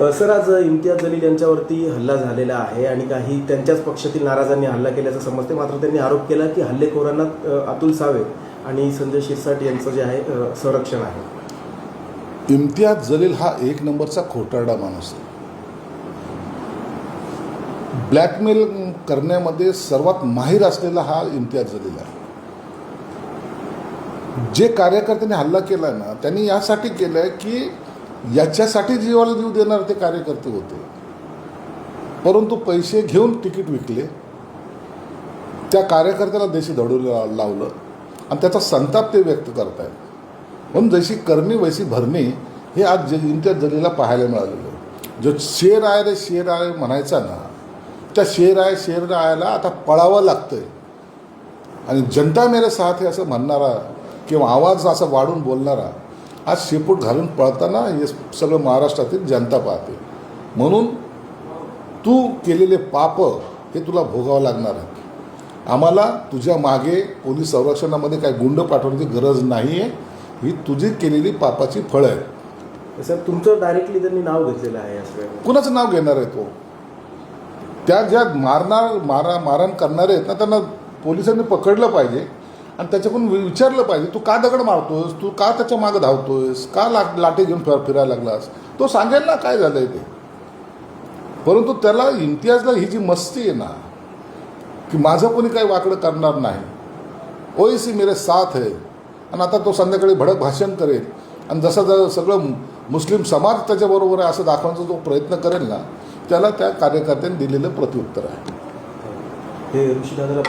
Sir, आज इम्तियाज जलील यांच्यावरती हल्ला झालेला आहे आणि काही त्यांच्याच पक्षातील नाराजांनी हल्ला केल्याचं समजते. मात्र त्यांनी आरोप केला की हल्लेखोरांना अतुल सावे आणि संजय शिरसाट यांचं जे आहे संरक्षण आहे. इम्तियाज जलील हा एक नंबरचा खोटारडा माणूस आहे. ब्लॅकमेल करण्यामध्ये सर्वात माहीर असलेला हा इम्तियाज जलील आहे. जे कार्यकर्त्यांनी हल्ला केला ना, त्यांनी यासाठी केलं की याच्यासाठी जीवाला जीव देणार ते कार्यकर्ते होते, परंतु पैसे घेऊन तिकीट विकले, त्या कार्यकर्त्याला देशी धडू लावलं आणि त्याचा संताप ते व्यक्त करत आहेत. म्हणून जशी करणी वैसी भरणी हे आज इम्तियाज जलीलला पाहायला मिळालेलं आहे. जो शेर आहे रे शेर आहे म्हणायचा ना, त्या शेर आयला आता पळावं लागतंय. आणि जनता मेरे साथ है असं म्हणणारा किंवा आवाज असा वाढून बोलणारा आज शेपूट घालून पळताना हे सगळं महाराष्ट्रातील जनता पाहते. म्हणून तू केलेले पाप हे तुला भोगावं लागणार आहे. आम्हाला तुझ्या मागे पोलीस संरक्षणामध्ये काही गुंड पाठवण्याची गरज नाही आहे. ही तुझी केलेली पापाची फळं आहे. सर, तुमचं डायरेक्टली त्यांनी नाव घेतलेलं आहे. असं कुणाचं नाव घेणार आहे तो? त्या ज्या मारहाण करणारे आहेत ना, त्यांना पोलिसांनी पकडलं पाहिजे आणि त्याच्याकडून विचारलं पाहिजे, तू का दगड मारतोयस, तू का त्याच्या मागं धावतोयस, का लाटे घेऊन फिरायला लागलास. तो सांगेल ना काय झालंय ते. परंतु त्याला इम्तियाजला ही जी मस्ती आहे ना की माझं कोणी काही वाकडं करणार नाही, ओएसी मेरे साथ है, आणि आता तो संध्याकाळी भडक भाषण करेल आणि जसं सगळं मुस्लिम समाज त्याच्याबरोबर आहे असं दाखवण्याचा जो प्रयत्न करेल ना, त्याला त्या कार्यकर्त्यांनी दिलेलं प्रत्युत्तर आहे. हे ऋषीदादा